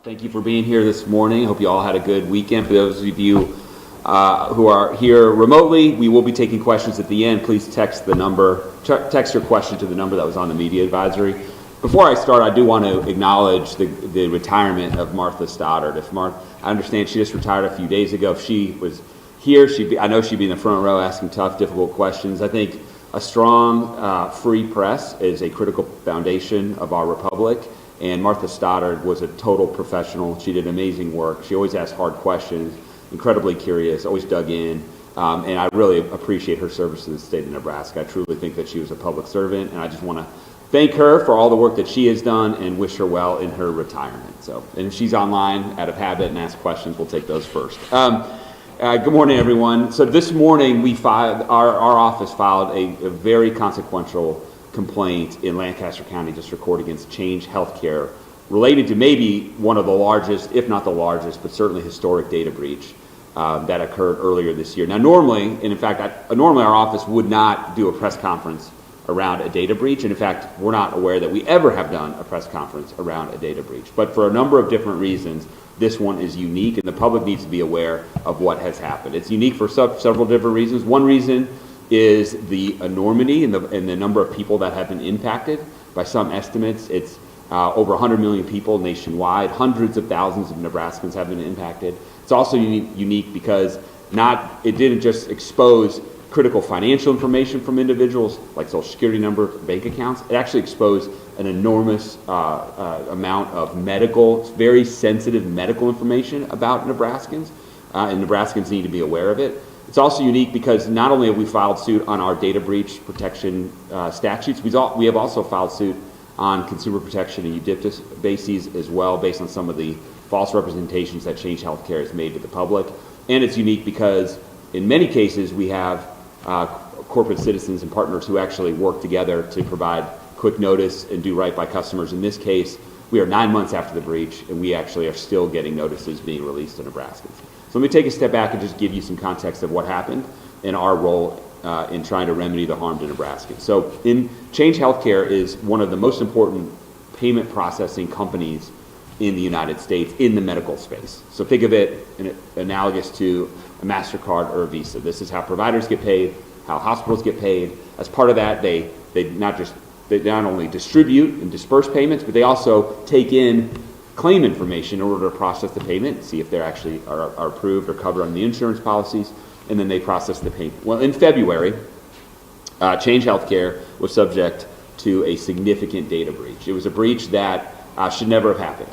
Thank you for being here this morning. Hope you all had a good weekend. For those of you who are here remotely, we will be taking questions at the end. Please text your question to the number that was on the media advisory. Before I start, I do want to acknowledge the retirement of Martha Stoddard. I understand she just retired a few days ago. If she was here, I know she'd be in the front row asking tough, difficult questions. I think a strong, free press is a critical foundation of our republic. And Martha Stoddard was a total professional. She did amazing work. She always asked hard questions, incredibly curious, always dug in. And I really appreciate her service to the state of Nebraska. I truly think that she was a public servant, and I just want to thank her for all the work that she has done and wish her well in her retirement. So, and if she's online out of habit and asks questions, we'll take those first. Good morning, everyone. So this morning, our office filed a very consequential complaint in Lancaster County District Court against Change Healthcare related to maybe one of the largest, if not the largest, but certainly historic data breach that occurred earlier this year. Now normally our office would not do a press conference around a data breach, and in fact we're not aware that we ever have done a press conference around a data breach. But for a number of different reasons, this one is unique, and the public needs to be aware of what has happened. It's unique for several different reasons. One reason is the enormity and the number of people that have been impacted. By some estimates, it's over 100 million people nationwide. Hundreds of thousands of Nebraskans have been impacted. It's also unique because it didn't just expose critical financial information from individuals like social security number, bank accounts. It actually exposed an enormous amount of very sensitive medical information about Nebraskans, and Nebraskans need to be aware of it. It's also unique because not only have we filed suit on our data breach protection statutes, we have also filed suit on consumer protection and UDIPTIS bases as well, based on some of the false representations that Change Healthcare has made to the public. And it's unique because in many cases we have corporate citizens and partners who actually work together to provide quick notice and do right by customers. In this case, we are 9 months after the breach, and we actually are still getting notices being released to Nebraskans. So let me take a step back and just give you some context of what happened and our role in trying to remedy the harm to Nebraskans. So Change Healthcare is one of the most important payment processing companies in the United States in the medical space. So think of it analogous to a MasterCard or a Visa. This is how providers get paid, how hospitals get paid. As part of that, they not only distribute and disperse payments, but they also take in claim information in order to process the payment, see if they actually are approved or covered on the insurance policies, and then they process the payment. Well, in February, Change Healthcare was subject to a significant data breach. It was a breach that should never have happened.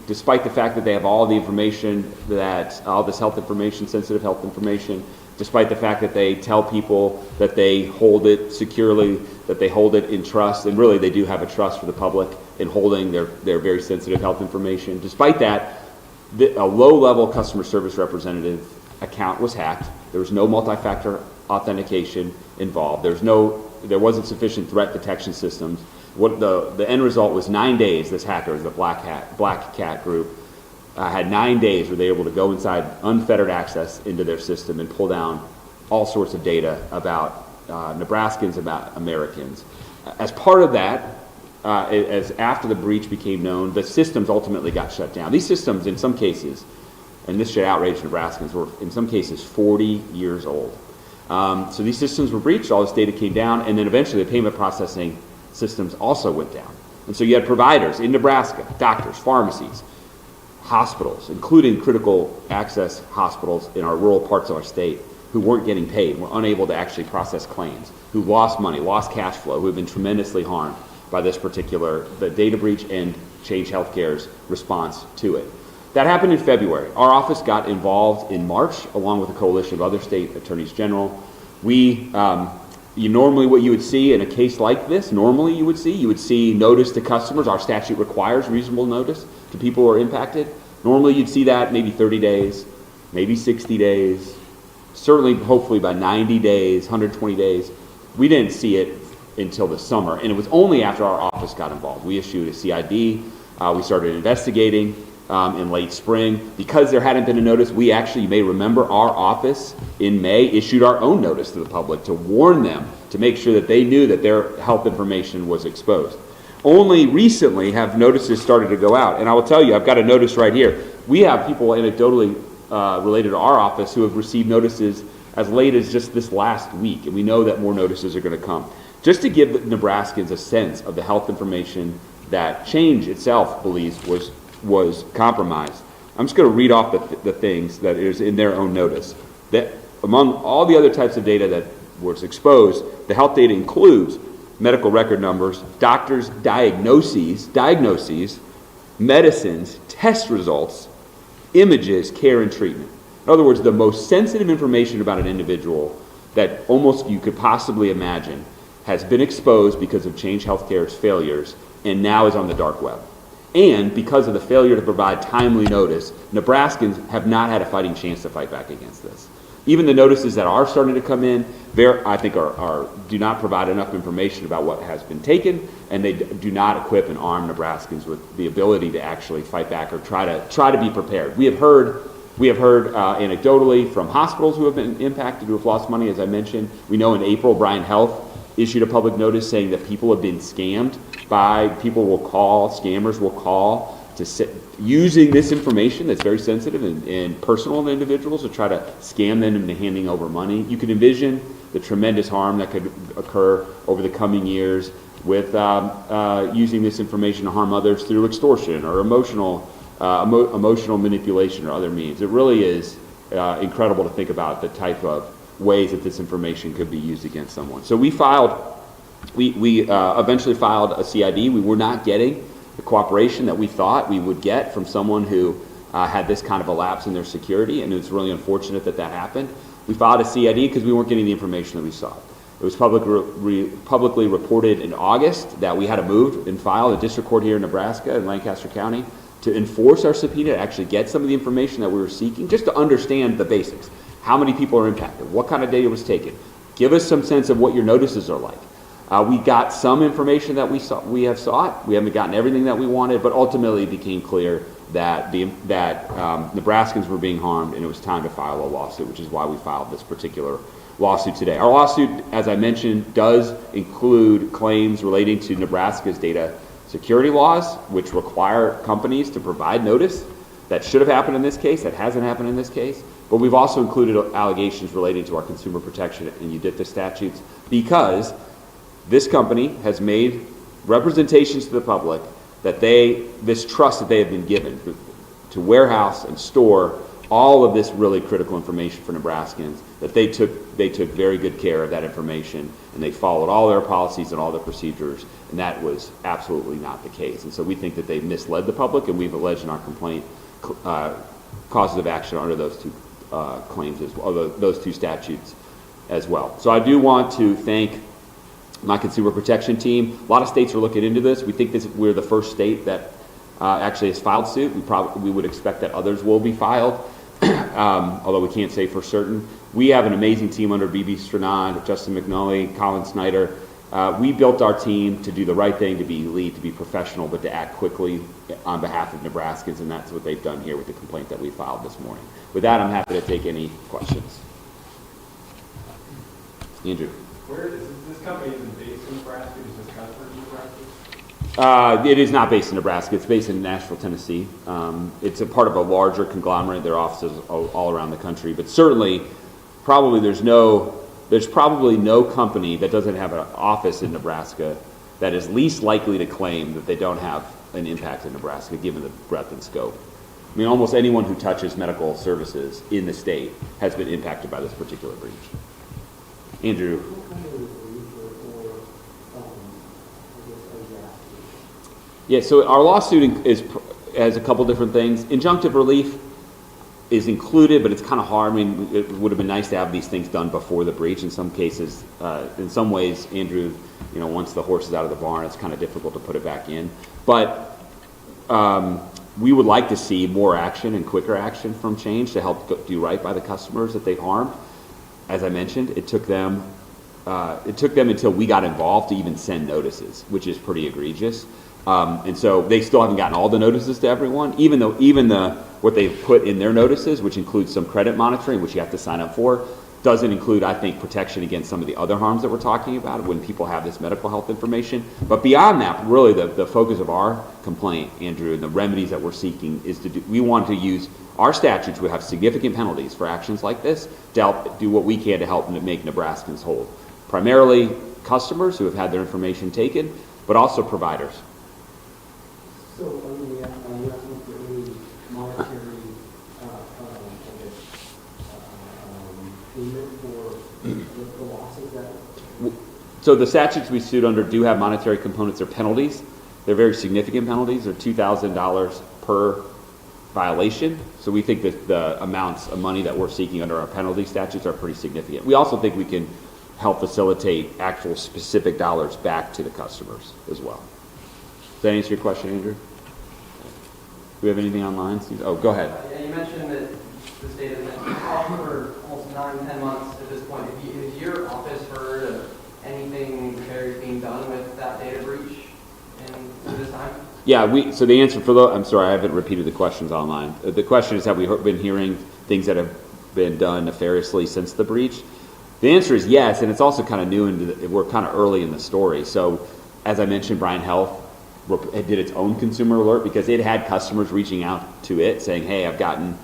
Despite the fact that they have all the information, all this health information, sensitive health information, despite the fact that they tell people that they hold it securely, that they hold it in trust, and really they do have a trust for the public in holding their very sensitive health information. Despite that, a low-level customer service representative account was hacked. There was no multi-factor authentication involved. There wasn't sufficient threat detection systems. What the end result was 9 days. This hacker, the Black Cat group, had 9 days where they were able to go inside unfettered access into their system and pull down all sorts of data about Nebraskans, about Americans. As part of that, as after the breach became known, the systems ultimately got shut down. These systems, in some cases, and this should outrage Nebraskans, were in some cases 40 years old. So these systems were breached, all this data came down, and then eventually the payment processing systems also went down. And so you had providers in Nebraska, doctors, pharmacies, hospitals, including critical access hospitals in our rural parts of our state, who weren't getting paid, were unable to actually process claims, who lost money, lost cash flow, who have been tremendously harmed by the data breach and Change Healthcare's response to it. That happened in February. Our office got involved in March, along with a coalition of other state attorneys general. Normally what you would see in a case like this, you would see notice to customers. Our statute requires reasonable notice to people who are impacted. Normally you'd see that maybe 30 days, maybe 60 days, certainly hopefully by 90 days, 120 days. We didn't see it until the summer, and it was only after our office got involved. We issued a CID, we started investigating in late spring. Because there hadn't been a notice, you may remember, our office in May issued our own notice to the public to warn them, to make sure that they knew that their health information was exposed. only recently have notices started to go out. And I will tell you, I've got a notice right here. We have people anecdotally related to our office who have received notices as late as just this last week, and we know that more notices are going to come. Just to give Nebraskans a sense of the health information that Change itself believes was compromised, I'm just going to read off the things that is in their own notice. That among all the other types of data that was exposed, the health data includes medical record numbers, doctors' diagnoses, medicines, test results, images, care, and treatment. In other words, the most sensitive information about an individual that almost you could possibly imagine has been exposed because of Change Healthcare's failures and now is on the dark web. And because of the failure to provide timely notice, Nebraskans have not had a fighting chance to fight back against this. Even the notices that are starting to come in, I think do not provide enough information about what has been taken, and they do not equip and arm Nebraskans with the ability to actually fight back or try to be prepared. We have heard anecdotally from hospitals who have been impacted, who have lost money, as I mentioned. We know in April, Bryan Health issued a public notice saying that people have been scammed by, scammers will call using this information that's very sensitive and personal to individuals to try to scam them into handing over money. You can envision the tremendous harm that could occur over the coming years with using this information to harm others through extortion or emotional manipulation or other means. It really is incredible to think about the type of ways that this information could be used against someone. So we eventually filed a CID. We were not getting the cooperation that we thought we would get from someone who had this kind of a lapse in their security, and it's really unfortunate that happened. We filed a CID because we weren't getting the information that we sought. It was publicly reported in August that we had to move and file a district court here in Nebraska in Lancaster County to enforce our subpoena, to actually get some of the information that we were seeking, just to understand the basics. How many people are impacted? What kind of data was taken? Give us some sense of what your notices are like. We got some information that we have sought. We haven't gotten everything that we wanted, but ultimately it became clear that Nebraskans were being harmed, and it was time to file a lawsuit, which is why we filed this particular lawsuit today. Our lawsuit, as I mentioned, does include claims relating to Nebraska's data security laws, which require companies to provide notice. That should have happened in this case. That hasn't happened in this case. But we've also included allegations relating to our consumer protection and UDIPTA statutes, because this company has made representations to the public that this trust that they have been given to warehouse and store all of this really critical information for Nebraskans, that they took very good care of that information, and they followed all their policies and all their procedures, and that was absolutely not the case. And so we think that they misled the public, and we've alleged in our complaint causes of action under those two claims, those two statutes as well. So I do want to thank my consumer protection team. A lot of states are looking into this. We think we're the first state that actually has filed suit. We would expect that others will be filed, although we can't say for certain. We have an amazing team under B.B. Stranad, Justin McNully, Colin Snyder. We built our team to do the right thing, to be elite, to be professional, but to act quickly on behalf of Nebraskans, and that's what they've done here with the complaint that we filed this morning. With that, I'm happy to take any questions. Andrew. Where is this company based in Nebraska? Is this customer in Nebraska? It is not based in Nebraska. It's based in Nashville, Tennessee. It's a part of a larger conglomerate. There are offices all around the country, but certainly, there's probably no company that doesn't have an office in Nebraska that is least likely to claim that they don't have an impact in Nebraska, given the breadth and scope. I mean, almost anyone who touches medical services in the state has been impacted by this particular breach. Andrew. Yeah, so our lawsuit has a couple different things. Injunctive relief is included, but it's kind of hard. I mean, it would have been nice to have these things done before the breach. In some cases, in some ways, Andrew, once the horse is out of the barn, it's kind of difficult to put it back in. But we would like to see more action and quicker action from Change to help do right by the customers that they've harmed. As I mentioned, it took them until we got involved to even send notices, which is pretty egregious. And so they still haven't gotten all the notices to everyone, even what they've put in their notices, which includes some credit monitoring, which you have to sign up for. Doesn't include, I think, protection against some of the other harms that we're talking about when people have this medical health information. But beyond that, really the focus of our complaint, Andrew, and the remedies that we're seeking is we want to use our statutes, we have significant penalties for actions like this, to help do what we can to help make Nebraskans whole. Primarily customers who have had their information taken, but also providers. So, you asking for any monetary payment for the losses that? So the statutes we sued under do have monetary components or penalties. They're very significant penalties. They're $2,000 per violation. So we think that the amounts of money that we're seeking under our penalty statutes are pretty significant. We also think we can help facilitate actual specific dollars back to the customers as well. Does that answer your question, Andrew? Do we have anything online? Oh, go ahead. Yeah, you mentioned that the state has been off for almost 9-10 months at this point. Has your office heard of anything nefarious being done with that data breach in this time? Yeah, so the answer for I'm sorry, I haven't repeated the questions online. The question is, have we been hearing things that have been done nefariously since the breach? The answer is yes, and it's also kind of new, and we're kind of early in the story. So, as I mentioned, Bryan Health did its own consumer alert because it had customers reaching out to it saying, hey, I've gotten,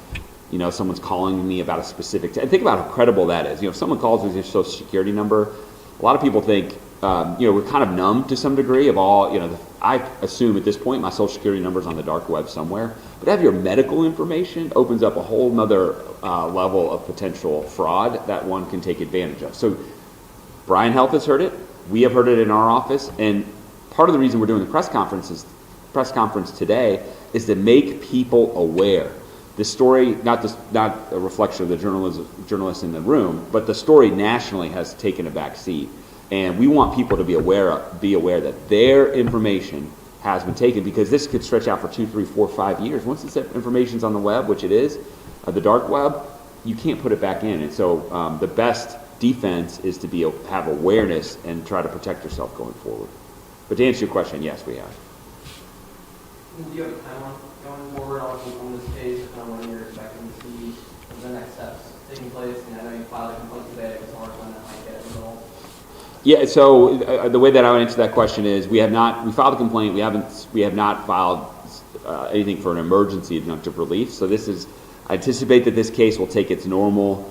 someone's calling me about a specific, and think about how credible that is. If someone calls with your social security number, a lot of people think, we're kind of numb to some degree of all, I assume at this point my social security number is on the dark web somewhere, but to have your medical information opens up a whole nother level of potential fraud that one can take advantage of. So Bryan Health has heard it, we have heard it in our office, and part of the reason we're doing the press conference today is to make people aware. The story, not a reflection of the journalists in the room, but the story nationally has taken a back seat. And we want people to be aware that their information has been taken, because this could stretch out for 2, 3, 4, 5 years. Once this information's on the web, which it is, the dark web, you can't put it back in. And so the best defense is to have awareness and try to protect yourself going forward. But to answer your question, yes, we have. Do you have a timeline going forward on this case, when you're expecting to see the next steps taking place? And I know you filed a complaint today, as far as when that might get resolved. Yeah, so the way that I would answer that question is we filed a complaint, we have not filed anything for an emergency injunctive relief. So I anticipate that this case will take a normal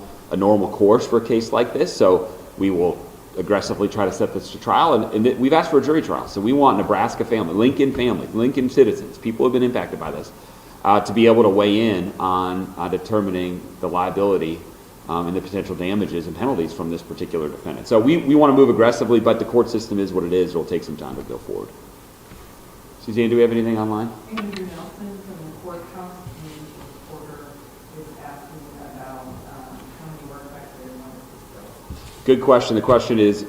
course for a case like this. So we will aggressively try to set this to trial, and we've asked for a jury trial. So we want Nebraska family, Lincoln citizens, people who have been impacted by this, to be able to weigh in on determining the liability and the potential damages and penalties from this particular defendant. So we want to move aggressively, but the court system is what it is. It'll take some time to go forward. Suzanne, do we have anything online? Andrew Nelson from the courthouse reporter is asking about how many were affected and when this is still. Good question. The question is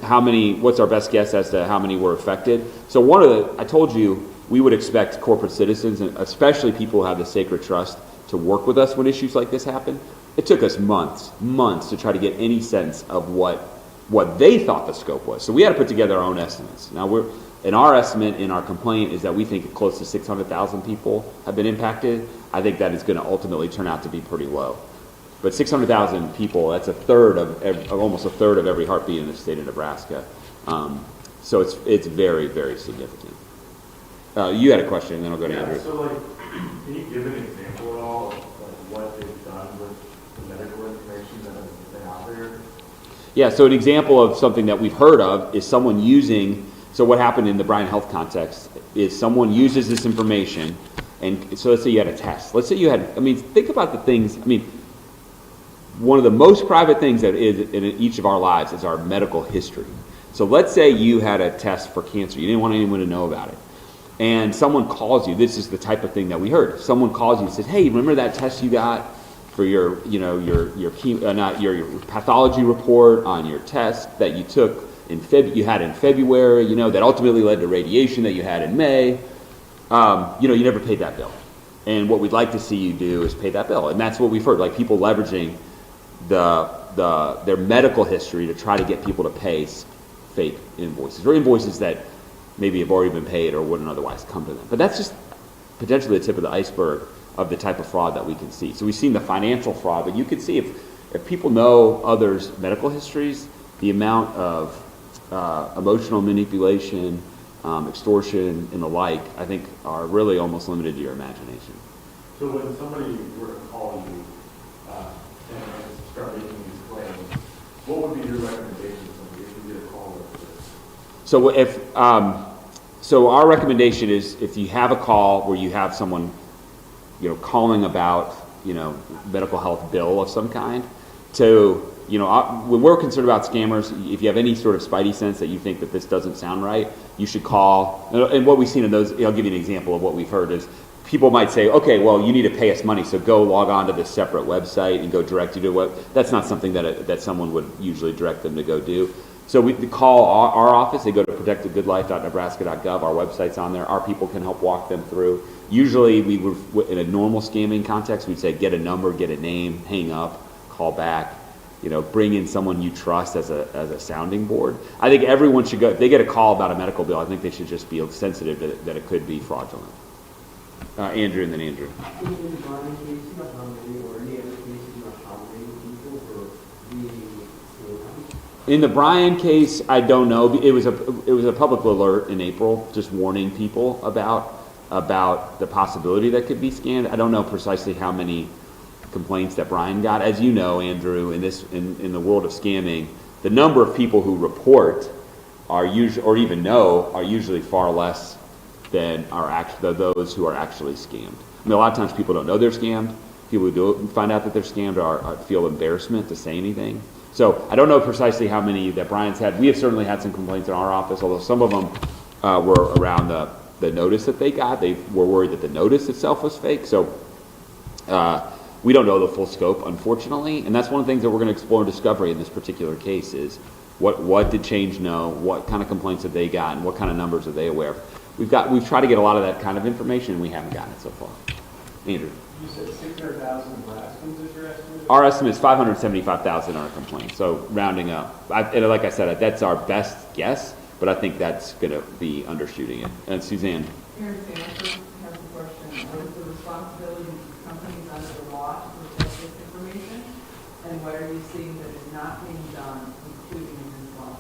what's our best guess as to how many were affected? So I told you we would expect corporate citizens, and especially people who have the sacred trust, to work with us when issues like this happen. It took us months to try to get any sense of what they thought the scope was. So we had to put together our own estimates. Now our estimate in our complaint is that we think close to 600,000 people have been impacted. I think that is going to ultimately turn out to be pretty low. But 600,000 people, that's almost a third of every heartbeat in the state of Nebraska. So it's very, very significant. You had a question, and then I'll go to Andrew. So can you give an example at all of what they've done with the medical information that has been out there? Yeah, so an example of something that we've heard of is someone so what happened in the Bryan Health context is someone uses this information, and so let's say you had a test. Let's say think about the things, one of the most private things that is in each of our lives is our medical history. So let's say you had a test for cancer. You didn't want anyone to know about it. And someone calls you. This is the type of thing that we heard. Someone calls you and says, "Hey, remember that test you got for your pathology report on your test that you took in February? That ultimately led to radiation that you had in May. You never paid that bill. And what we'd like to see you do is pay that bill." And that's what we've heard, like people leveraging their medical history to try to get people to pay fake invoices or invoices that maybe have already been paid or wouldn't otherwise come to them. But that's just potentially the tip of the iceberg of the type of fraud that we can see. So we've seen the financial fraud, but you could see if if people know others' medical histories, the amount of emotional manipulation, extortion, and the like, I think are really almost limited to your imagination. So when somebody were to call you and start making these claims, what would be your recommendation to somebody if you get a call like this? So if so, our recommendation is if you have a call where you have someone, calling about, medical health bill of some kind, to, when we're concerned about scammers, if you have any sort of spidey sense that you think that this doesn't sound right, you should call. And what we've seen in those, I'll give you an example of what we've heard is people might say, okay, well, you need to pay us money, so go log on to this separate website and go direct you to what. That's not something that someone would usually direct them to go do. So we call our office. They go to protectedgoodlife.nebraska.gov. Our website's on there. Our people can help walk them through. Usually, we would, in a normal scamming context, we'd say get a number, get a name, hang up, call back. Bring in someone you trust as a sounding board. I think everyone should go. If they get a call about a medical bill, I think they should just be sensitive that it could be fraudulent. Andrew, and then Andrew. In the Bryan case, you know how many, or any other cases, you know how many people were being scammed? In the Bryan case, I don't know. It was a public alert in April, just warning people about the possibility that could be scammed. I don't know precisely how many complaints that Bryan got. As you know, Andrew, in the world of scamming, the number of people who report are usually, or even know, are usually far less than those who are actually scammed. I mean, a lot of times people don't know they're scammed. People who do find out that they're scammed feel embarrassment to say anything. So I don't know precisely how many that Bryan's had. We have certainly had some complaints in our office, although some of them were around the notice that they got. They were worried that the notice itself was fake. So we don't know the full scope, unfortunately. And that's one of the things that we're going to explore in discovery in this particular case is what did Change know? What kind of complaints have they gotten? What kind of numbers are they aware of? We've tried to get a lot of that kind of information, and we haven't gotten it so far. Andrew. You said 600,000 Nebraskans is your estimate? Our estimate is 575,000 on a complaint. So rounding up, and like I said, that's our best guess, but I think that's going to be undershooting it. And Suzanne. Aaron Sanford has a question. What is the responsibility of companies under the law to protect this information? And what are you seeing that is not being done, including in this law?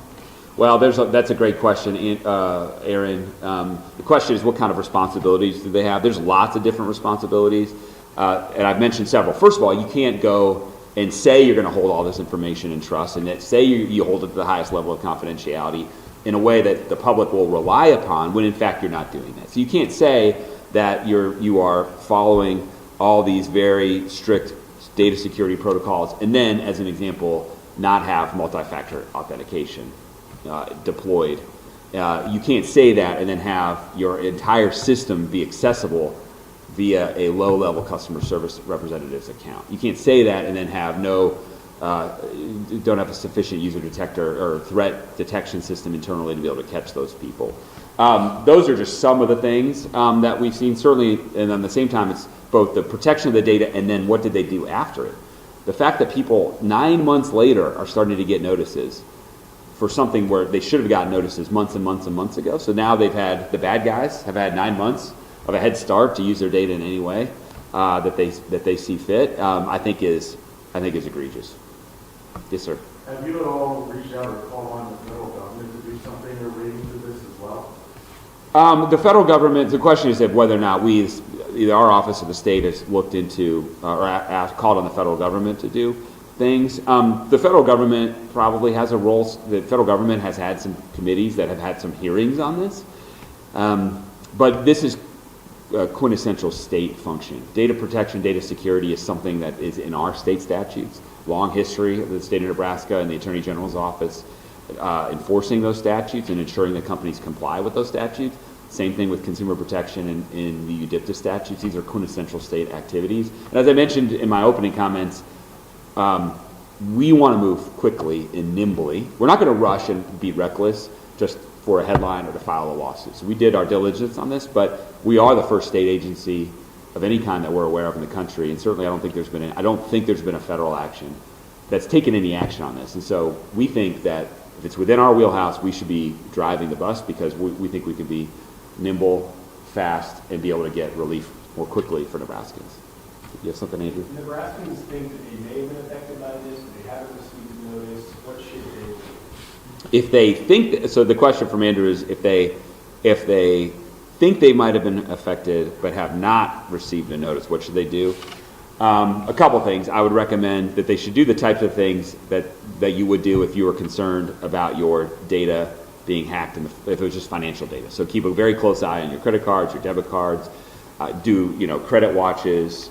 Well, that's a great question, Aaron. The question is, what kind of responsibilities do they have? There's lots of different responsibilities, and I've mentioned several. First of all, you can't go and say you're going to hold all this information in trust, and that say you hold it to the highest level of confidentiality in a way that the public will rely upon, when in fact you're not doing that. So you can't say that you are following all these very strict data security protocols, and then, as an example, not have multi-factor authentication deployed. You can't say that and then have your entire system be accessible via a low-level customer service representative's account. You can't say that and then have don't have a sufficient user detector or threat detection system internally to be able to catch those people. Those are just some of the things that we've seen, certainly, and at the same time, it's both the protection of the data and then what did they do after it. The fact that people 9 months later are starting to get notices for something where they should have gotten notices months and months and months ago. So now the bad guys have had 9 months of a head start to use their data in any way that they see fit. I think is egregious. Yes, sir. Have you at all reached out or called on the federal government to do something relating to this as well? The federal government. The question is whether or not either our office or the state has looked into or called on the federal government to do things. The federal government probably has a role. The federal government has had some committees that have had some hearings on this. But this is a quintessential state function. Data protection, data security is something that is in our state statutes. Long history of the state of Nebraska and the Attorney General's office enforcing those statutes and ensuring that companies comply with those statutes. Same thing with consumer protection in the UDIPTA statutes. These are quintessential state activities. And as I mentioned in my opening comments, we want to move quickly and nimbly. We're not going to rush and be reckless just for a headline or to file a lawsuit. So we did our diligence on this, but we are the first state agency of any kind that we're aware of in the country, and certainly I don't think there's been a federal action that's taken any action on this. And so we think that if it's within our wheelhouse, we should be driving the bus because we think we can be nimble, fast, and be able to get relief more quickly for Nebraskans. You have something, Andrew? Nebraskans think that they may have been affected by this, they haven't received a notice, what should they do? If they think, so the question from Andrew is if they think they might have been affected but have not received a notice, what should they do? A couple things. I would recommend that they should do the types of things that you would do if you were concerned about your data being hacked, if it was just financial data. So keep a very close eye on your credit cards, your debit cards, do credit watches,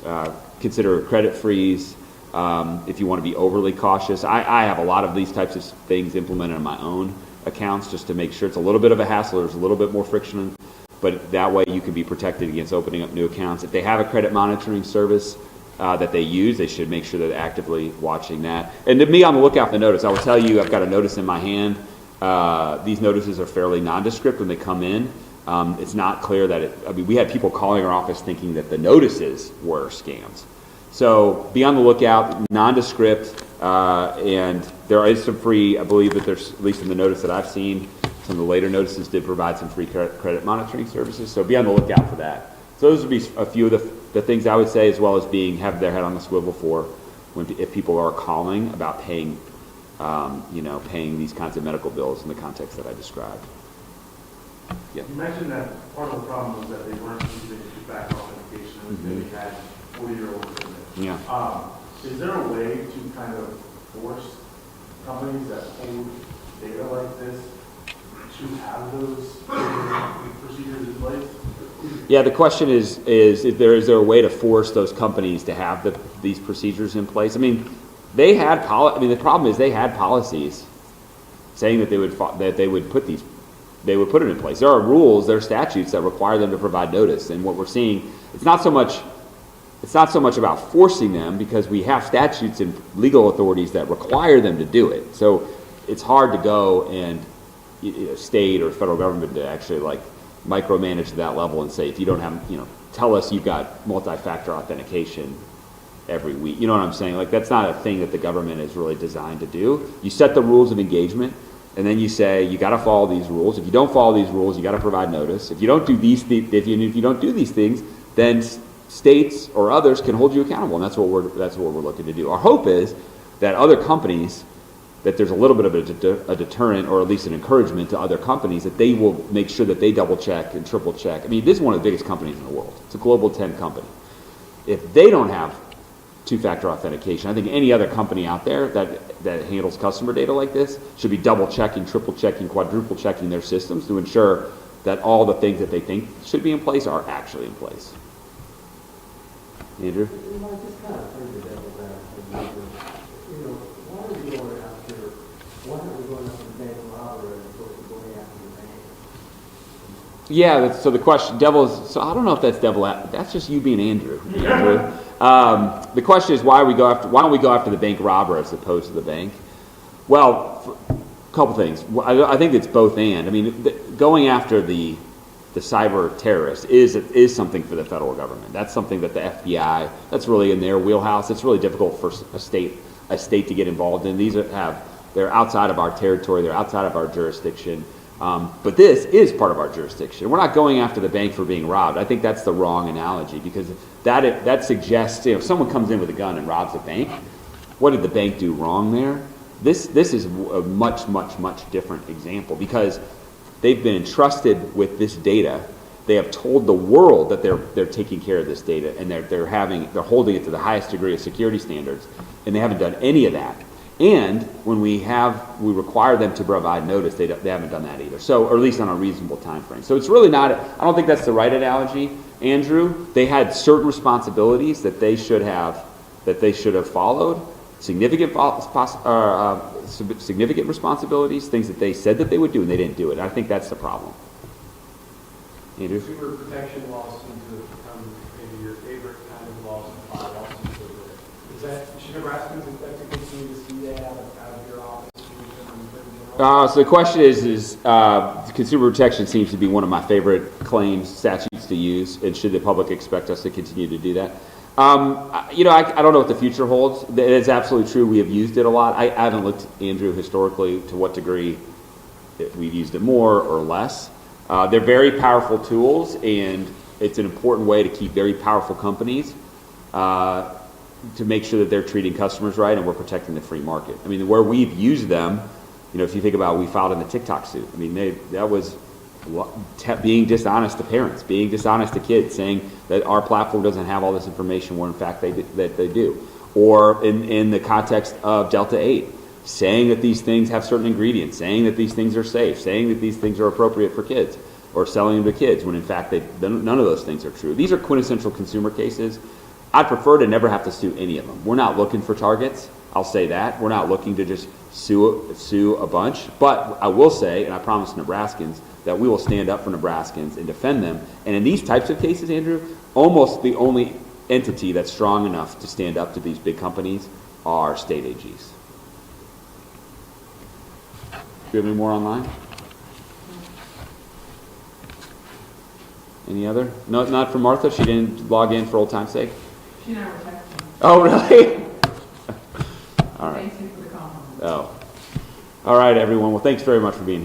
consider a credit freeze if you want to be overly cautious. I have a lot of these types of things implemented on my own accounts just to make sure it's a little bit of a hassle, there's a little bit more friction, but that way you can be protected against opening up new accounts. If they have a credit monitoring service that they use, they should make sure they're actively watching that. And to me, on the lookout for the notice, I will tell you, I've got a notice in my hand. These notices are fairly nondescript when they come in. It's not clear that we had people calling our office thinking that the notices were scams. So be on the lookout, nondescript, and there is some free, I believe that there's, at least in the notice that I've seen, some of the later notices did provide some free credit monitoring services, so be on the lookout for that. So those would be a few of the things I would say, as well as have their head on the swivel for if people are calling about paying, paying these kinds of medical bills in the context that I described. Yeah. You mentioned that part of the problem was that they weren't using two-factor authentication, and they had 40-year-olds in it. Yeah. Is there a way to kind of force companies that hold data like this to have those procedures in place? Yeah, the question is there a way to force those companies to have these procedures in place? I mean, the problem is they had policies saying that they would put it in place. There are rules, there are statutes that require them to provide notice, and what we're seeing, it's not so much about forcing them, because we have statutes and legal authorities that require them to do it. So it's hard to go and state or federal government to actually micromanage to that level and say, if you don't have, tell us you've got multi-factor authentication every week. You know what I'm saying? That's not a thing that the government is really designed to do. You set the rules of engagement, and then you say you got to follow these rules. If you don't follow these rules, you got to provide notice. If you don't do these things, then states or others can hold you accountable, and that's what we're looking to do. Our hope is that other companies, that there's a little bit of a deterrent, or at least an encouragement to other companies, that they will make sure that they double check and triple check. I mean, this is one of the biggest companies in the world. It's a global 10 company. If they don't have two-factor authentication, I think any other company out there that handles customer data like this should be double checking, triple checking, quadruple checking their systems to ensure that all the things that they think should be in place are actually in place. Andrew? Just kind of turn the devil's advocate. Why are we going after the bank robber as opposed to going after the bank? Yeah, so the question, so I don't know if that's that's just you being Andrew. The question is why don't we go after the bank robber as opposed to the bank? Well, a couple things. I think it's both and. I mean, going after the cyber terrorist is something for the federal government. That's something that the FBI, that's really in their wheelhouse. It's really difficult for a state to get involved in. They're outside of our territory, they're outside of our jurisdiction. But this is part of our jurisdiction. We're not going after the bank for being robbed. I think that's the wrong analogy, because that suggests, if someone comes in with a gun and robs a bank, what did the bank do wrong there? This is a much, much, much different example, because they've been entrusted with this data. They have told the world that they're taking care of this data, and they're holding it to the highest degree of security standards, and they haven't done any of that. And when we require them to provide notice, they haven't done that either. So, or at least on a reasonable time frame. So it's really not, I don't think that's the right analogy, Andrew. They had certain responsibilities that they should have followed, significant responsibilities, things that they said that they would do, and they didn't do it. I think that's the problem. Andrew? Consumer protection laws seem to have become maybe your favorite kind of laws to file lawsuits over. Should Nebraskans expect to continue to see that out of your office? So the question is consumer protection seems to be one of my favorite statutes to use, and should the public expect us to continue to do that? I don't know what the future holds. It is absolutely true. We have used it a lot. I haven't looked, Andrew, historically to what degree we've used it more or less. They're very powerful tools, and it's an important way to keep very powerful companies to make sure that they're treating customers right and we're protecting the free market. I mean, where we've used them, if you think about, we filed in the TikTok suit. I mean, that was being dishonest to parents, being dishonest to kids, saying that our platform doesn't have all this information where in fact they do. Or in the context of Delta 8, saying that these things have certain ingredients, saying that these things are safe, saying that these things are appropriate for kids, or selling them to kids when in fact none of those things are true. These are quintessential consumer cases. I'd prefer to never have to sue any of them. We're not looking for targets. I'll say that. We're not looking to just sue a bunch. But I will say, and I promise Nebraskans, that we will stand up for Nebraskans and defend them. And in these types of cases, Andrew, almost the only entity that's strong enough to stand up to these big companies are state AGs. Do you have any more online? Any other? No, not from Martha? She didn't log in for old time's sake? She never texted me. Oh, really? All right. Thank you for the compliment. Oh. All right, everyone. Well, thanks very much for being here.